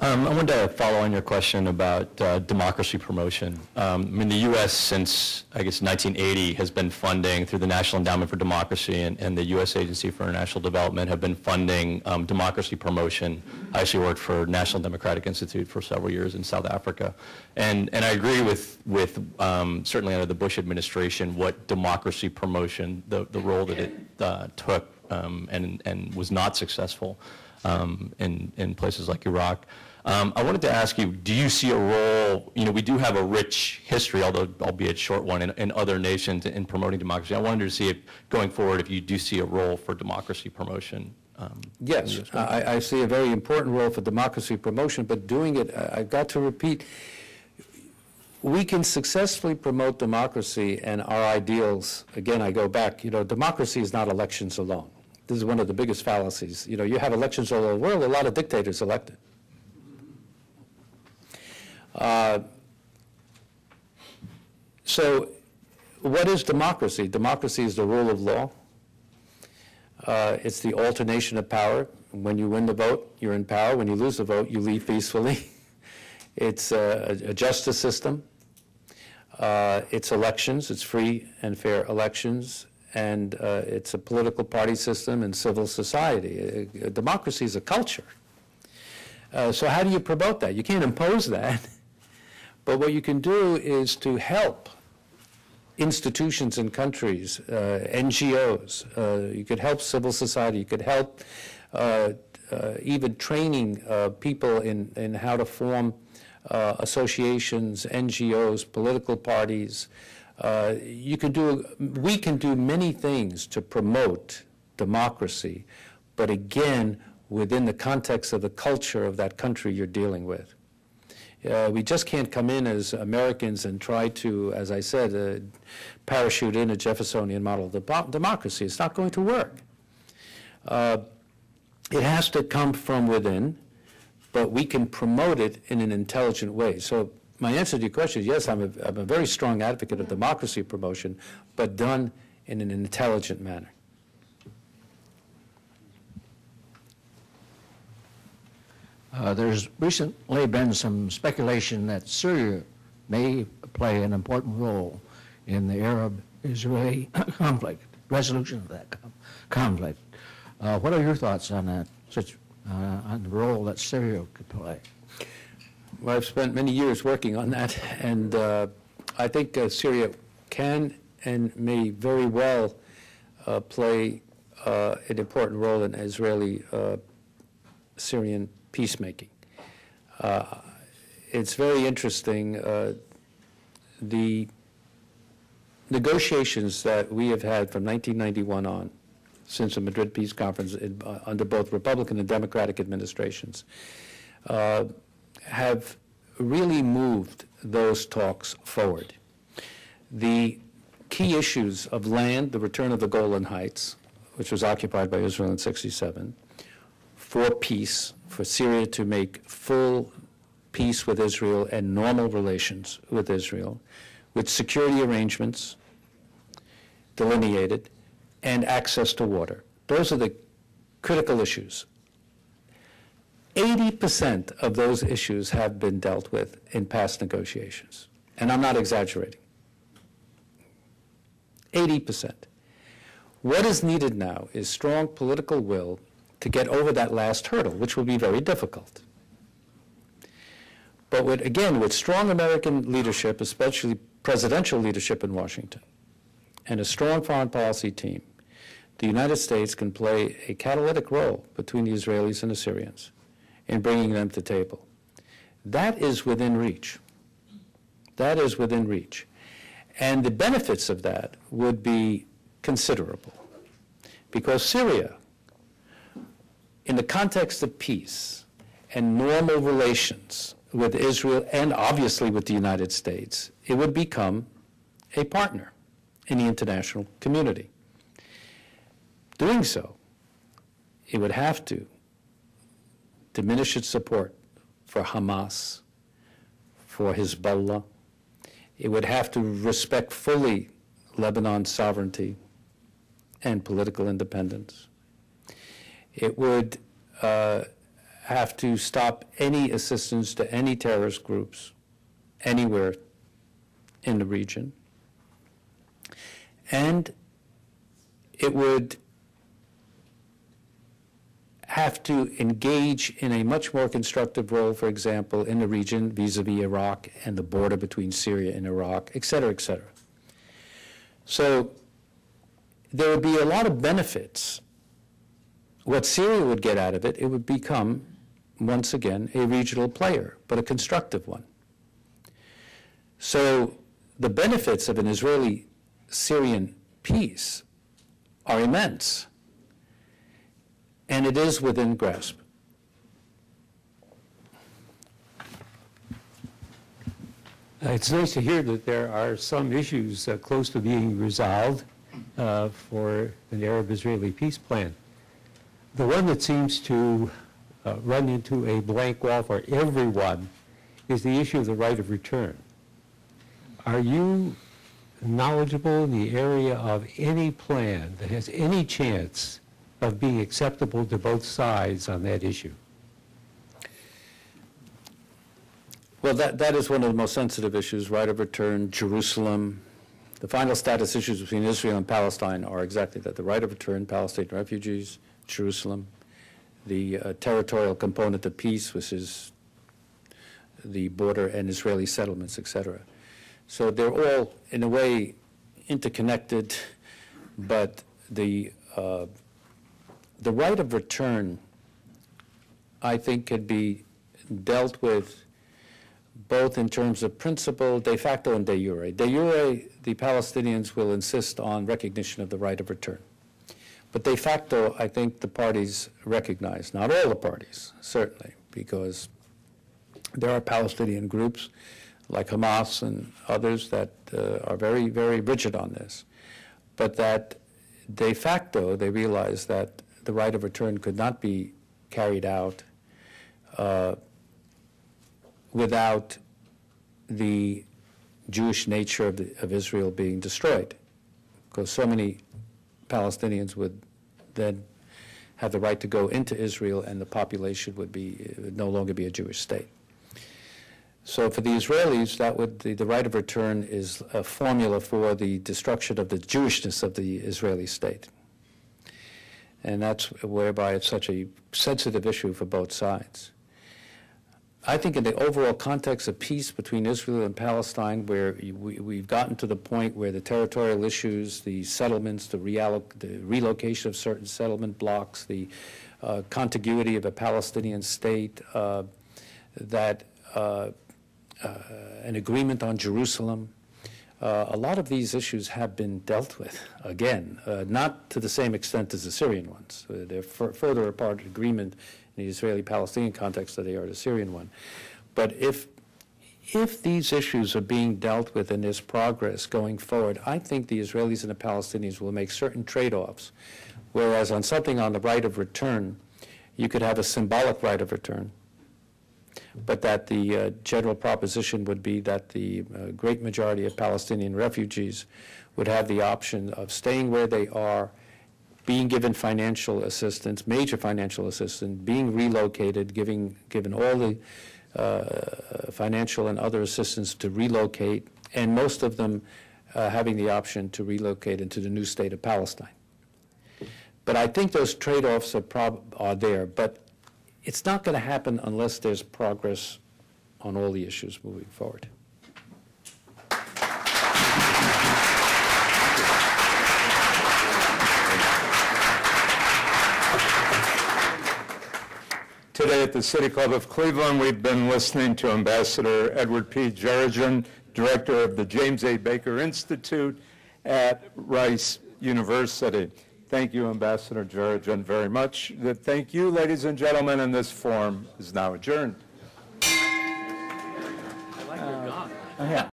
I wanted to follow on your question about democracy promotion. I mean, the U.S. since, I guess, 1980 has been funding, through the National Endowment for Democracy and the U.S. Agency for International Development, have been funding democracy promotion. I actually worked for National Democratic Institute for several years in South Africa. And I agree with certainly under the Bush administration, what democracy promotion, the role that it took and was not successful in places like Iraq. I wanted to ask you, do you see a role, we do have a rich history, although albeit short one, in other nations in promoting democracy. I wanted to see if, going forward, if you do see a role for democracy promotion. Yes, I see a very important role for democracy promotion, but doing it, I've got to repeat, we can successfully promote democracy and our ideals. Again, I go back, democracy is not elections alone. This is one of the biggest fallacies. You have elections all over the world, a lot of dictators elected. So what is democracy? Democracy is the rule of law. It's the alternation of power. When you win the vote, you're in power. When you lose the vote, you leave peacefully. It's a justice system. It's elections. It's free and fair elections. And it's a political party system and civil society. Democracy is a culture. So how do you promote that? You can't impose that. But what you can do is to help institutions and countries, NGOs. You could help civil society. You could help even training people in how to form associations, NGOs, political parties. We can do many things to promote democracy, but again, within the context of the culture of that country you're dealing with. We just can't come in as Americans and try to, as I said, parachute in a Jeffersonian model of democracy. It's not going to work. It has to come from within, but we can promote it in an intelligent way. So my answer to your question is yes, I'm a very strong advocate of democracy promotion, but done in an intelligent manner. There's recently been some speculation that Syria may play an important role in the Arab-Israeli conflict, resolution of that conflict. What are your thoughts on that, on the role that Syria could play? Well, I've spent many years working on that, and I think Syria can and may very well play an important role in Israeli-Syrian peacemaking. It's very interesting. The negotiations that we have had from 1991 on, since the Madrid Peace Conference, under both Republican and Democratic administrations, have really moved those talks forward. The key issues of land, the return of the Golan Heights, which was occupied by Israel in '67, for peace, for Syria to make full peace with Israel and normal relations with Israel, with security arrangements delineated, and access to water. Those are the critical issues. 80% of those issues have been dealt with in past negotiations, and I'm not exaggerating. 80%. What is needed now is strong political will to get over that last hurdle, which will be very difficult. But with strong American leadership, especially presidential leadership in Washington, and a strong foreign policy team, the United States can play a catalytic role between the Israelis and the Syrians in bringing them to the table. That is within reach. That is within reach. And the benefits of that would be considerable, because Syria, in the context of peace and normal relations with Israel and obviously with the United States, it would become a partner in the international community. Doing so, it would have to diminish its support for Hamas, for Hezbollah. It would have to respect fully Lebanon's sovereignty and political independence. It would have to stop any assistance to any terrorist groups anywhere in the region. And it would have to engage in a much more constructive role, for example, in the region vis-a-vis Iraq and the border between Syria and Iraq, et cetera, et cetera. So there would be a lot of benefits. What Syria would get out of it, it would become, once again, a regional player, but a constructive one. So the benefits of an Israeli-Syrian peace are immense, and it is within grasp. It's nice to hear that there are some issues close to being resolved for an Arab-Israeli peace plan. The one that seems to run into a blank wall for everyone is the issue of the right of return. Are you knowledgeable in the area of any plan that has any chance of being acceptable to both sides on that issue? Well, that is one of the most sensitive issues, right of return, Jerusalem. The final status issues between Israel and Palestine are exactly that, the right of return, Palestinian refugees, Jerusalem, the territorial component of peace, which is the border and Israeli settlements, et cetera. So they're all, in a way, interconnected, but the right of return, I think, could be dealt with both in terms of principle, de facto, and de jure. De jure, the Palestinians will insist on recognition of the right of return. But de facto, I think the parties recognize, not all the parties, certainly, because there are Palestinian groups like Hamas and others that are very, very rigid on this. But that de facto, they realize that the right of return could not be carried out without the Jewish nature of Israel being destroyed, because so many Palestinians would then have the right to go into Israel, and the population would no longer be a Jewish state. So for the Israelis, the right of return is a formula for the destruction of the Jewishness of the Israeli state. And that's whereby it's such a sensitive issue for both sides. I think in the overall context of peace between Israel and Palestine, where we've gotten to the point where the territorial issues, the settlements, the relocation of certain settlement blocks, the contiguity of a Palestinian state, an agreement on Jerusalem, a lot of these issues have been dealt with, again, not to the same extent as the Syrian ones. They're further apart agreement in the Israeli-Palestinian context than they are the Syrian one. But if these issues are being dealt with and there's progress going forward, I think the Israelis and the Palestinians will make certain trade-offs, whereas on something on the right of return, you could have a symbolic right of return, but that the general proposition would be that the great majority of Palestinian refugees would have the option of staying where they are, being given financial assistance, major financial assistance, being relocated, given all the financial and other assistance to relocate, and most of them having the option to relocate into the new state of Palestine. But I think those trade-offs are there, but it's not going to happen unless there's progress on all the issues moving forward. Today at the City Club of Cleveland, we've been listening to Ambassador Edward P. Djerejian, Director of the James A. Baker Institute at Rice University. Thank you, Ambassador Djerejian, very much. Thank you, ladies and gentlemen, and this forum is now adjourned.